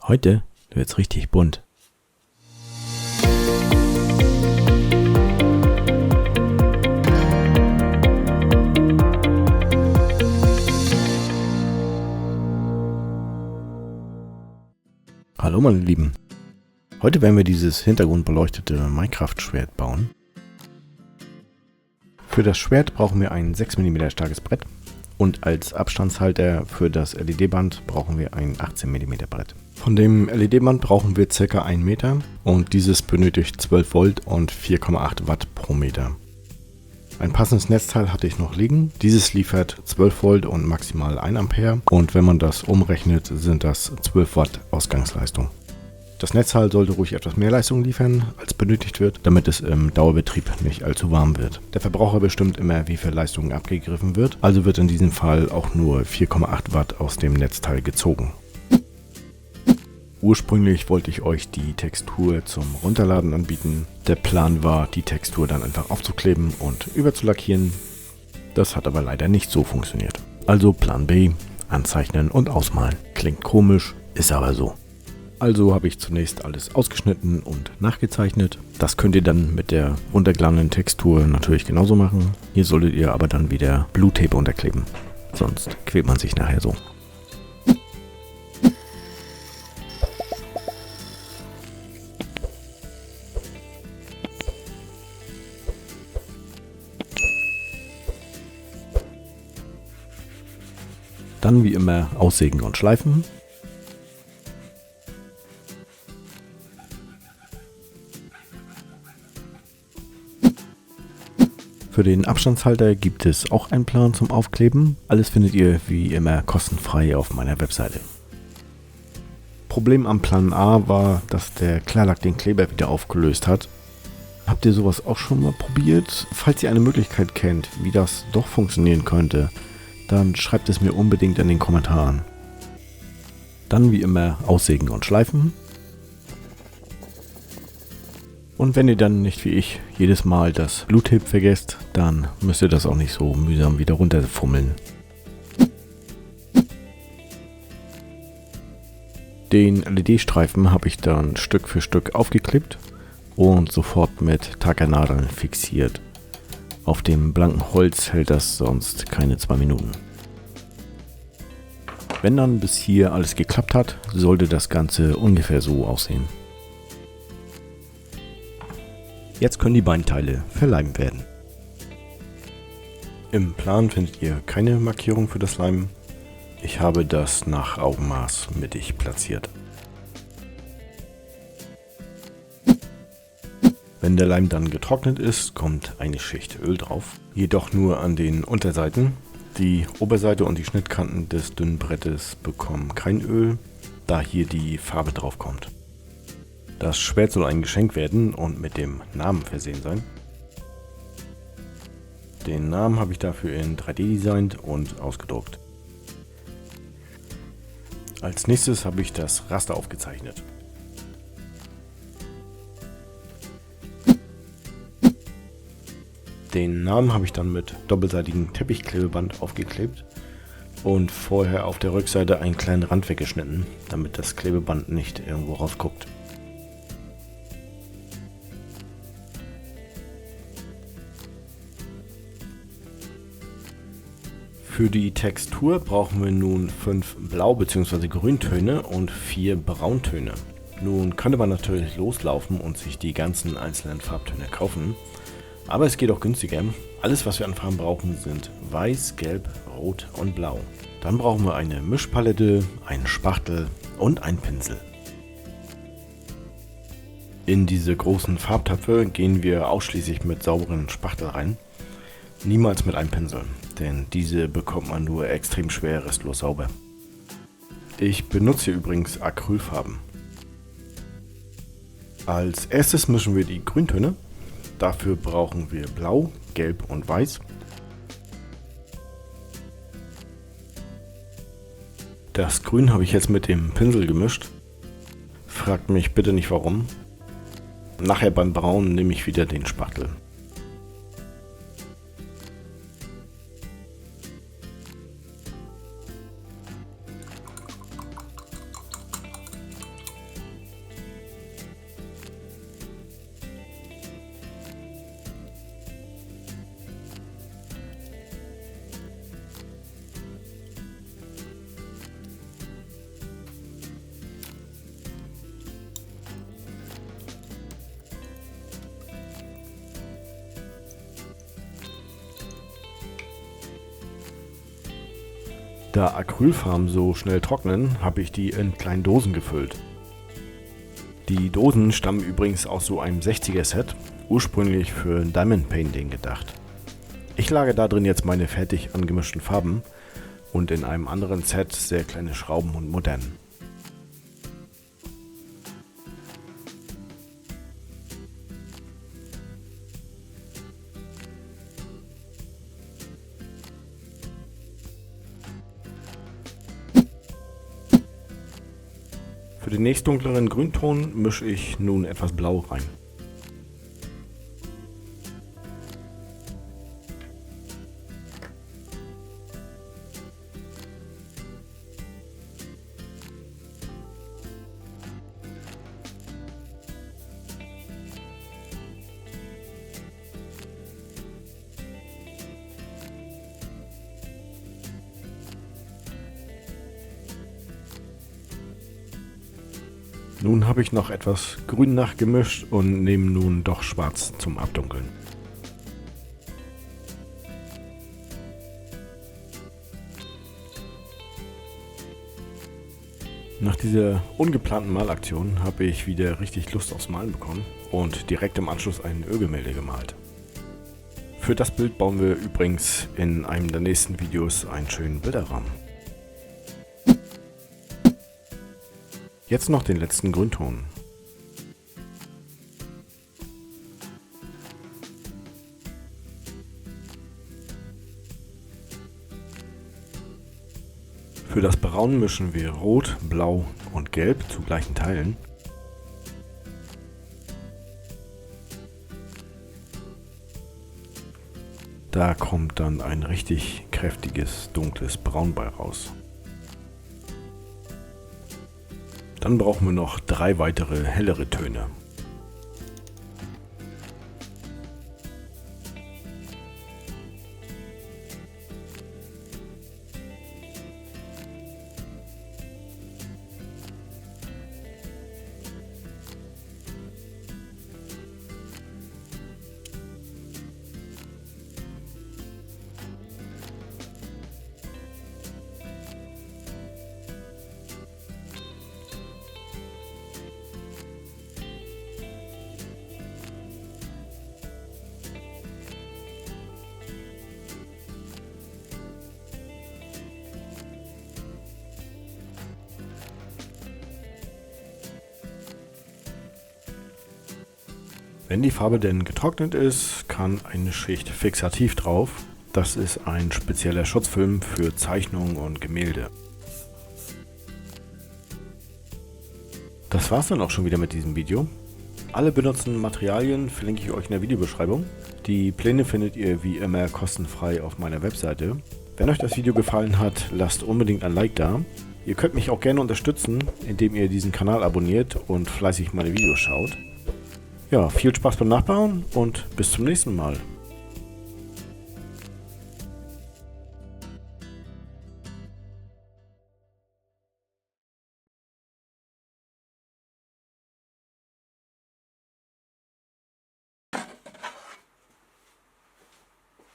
Heute wird's richtig bunt. Hallo meine Lieben. Heute werden wir dieses hintergrundbeleuchtete Minecraft-Schwert bauen. Für das Schwert brauchen wir ein 6 mm starkes Brett und als Abstandshalter für das LED-Band brauchen wir ein 18 mm Brett. Von dem LED-Band brauchen wir ca. 1 Meter und dieses benötigt 12 Volt und 4,8 Watt pro Meter. Ein passendes Netzteil hatte ich noch liegen. Dieses liefert 12 Volt und maximal 1 Ampere und wenn man das umrechnet, sind das 12 Watt Ausgangsleistung. Das Netzteil sollte ruhig etwas mehr Leistung liefern, als benötigt wird, damit es im Dauerbetrieb nicht allzu warm wird. Der Verbraucher bestimmt immer, wie viel Leistung abgegriffen wird, also wird in diesem Fall auch nur 4,8 Watt aus dem Netzteil gezogen. Ursprünglich wollte ich euch die Textur zum Runterladen anbieten. Der Plan war, die Textur dann einfach aufzukleben und überzulackieren. Das hat aber leider nicht so funktioniert. Also Plan B, anzeichnen und ausmalen. Klingt komisch, ist aber so. Also habe ich zunächst alles ausgeschnitten und nachgezeichnet. Das könnt ihr dann mit der runtergeladenen Textur natürlich genauso machen. Hier solltet ihr aber dann wieder Blu-Tape unterkleben. Sonst quält man sich nachher so. Dann wie immer aussägen und schleifen. Für den Abstandshalter gibt es auch einen Plan zum Aufkleben. Alles findet ihr wie immer kostenfrei auf meiner Webseite. Problem am Plan A war, dass der Klarlack den Kleber wieder aufgelöst hat. Habt ihr sowas auch schon mal probiert? Falls ihr eine Möglichkeit kennt, wie das doch funktionieren könnte, dann schreibt es mir unbedingt in den Kommentaren. Dann wie immer aussägen und schleifen. Und wenn ihr dann nicht wie ich jedes Mal das Blu-Tape vergesst, dann müsst ihr das auch nicht so mühsam wieder runterfummeln. Den LED-Streifen habe ich dann Stück für Stück aufgeklebt und sofort mit Tackernadeln fixiert. Auf dem blanken Holz hält das sonst keine 2 Minuten. Wenn dann bis hier alles geklappt hat, sollte das Ganze ungefähr so aussehen. Jetzt können die Beinteile verleimt werden. Im Plan findet ihr keine Markierung für das Leimen. Ich habe das nach Augenmaß mittig platziert. Wenn der Leim dann getrocknet ist, kommt eine Schicht Öl drauf. Jedoch nur an den Unterseiten. Die Oberseite und die Schnittkanten des dünnen Brettes bekommen kein Öl, da hier die Farbe drauf kommt. Das Schwert soll ein Geschenk werden und mit dem Namen versehen sein. Den Namen habe ich dafür in 3D designt und ausgedruckt. Als nächstes habe ich das Raster aufgezeichnet. Den Namen habe ich dann mit doppelseitigem Teppichklebeband aufgeklebt und vorher auf der Rückseite einen kleinen Rand weggeschnitten, damit das Klebeband nicht irgendwo rausguckt. Für die Textur brauchen wir nun 5 Blau- bzw. Grüntöne und 4 Brauntöne. Nun könnte man natürlich loslaufen und sich die ganzen einzelnen Farbtöne kaufen, aber es geht auch günstiger. Alles was wir an Farben brauchen sind Weiß, Gelb, Rot und Blau. Dann brauchen wir eine Mischpalette, einen Spachtel und einen Pinsel. In diese großen Farbtöpfe gehen wir ausschließlich mit sauberen Spachtel rein. Niemals mit einem Pinsel, denn diese bekommt man nur extrem schwer restlos sauber. Ich benutze hier übrigens Acrylfarben. Als erstes mischen wir die Grüntöne. Dafür brauchen wir Blau, Gelb und Weiß. Das Grün habe ich jetzt mit dem Pinsel gemischt. Fragt mich bitte nicht warum. Nachher beim Braun nehme ich wieder den Spachtel. Da Acrylfarben so schnell trocknen, habe ich die in kleinen Dosen gefüllt. Die Dosen stammen übrigens aus so einem 60er-Set, ursprünglich für Diamond Painting gedacht. Ich lagere da drin jetzt meine fertig angemischten Farben und in einem anderen Set sehr kleine Schrauben und Modernen. Für den nächst dunkleren Grünton mische ich nun etwas Blau rein. Nun habe ich noch etwas Grün nachgemischt und nehme nun doch Schwarz zum Abdunkeln. Nach dieser ungeplanten Malaktion habe ich wieder richtig Lust aufs Malen bekommen und direkt im Anschluss ein Ölgemälde gemalt. Für das Bild bauen wir übrigens in einem der nächsten Videos einen schönen Bilderrahmen. Jetzt noch den letzten Grünton. Für das Braun mischen wir Rot, Blau und Gelb zu gleichen Teilen. Da kommt dann ein richtig kräftiges, dunkles Braun bei raus. Dann brauchen wir noch 3 weitere hellere Töne. Wenn die Farbe denn getrocknet ist, kann eine Schicht Fixativ drauf. Das ist ein spezieller Schutzfilm für Zeichnungen und Gemälde. Das war's dann auch schon wieder mit diesem Video. Alle benutzten Materialien verlinke ich euch in der Videobeschreibung. Die Pläne findet ihr wie immer kostenfrei auf meiner Webseite. Wenn euch das Video gefallen hat, lasst unbedingt ein Like da. Ihr könnt mich auch gerne unterstützen, indem ihr diesen Kanal abonniert und fleißig meine Videos schaut. Ja, viel Spaß beim Nachbauen und bis zum nächsten Mal.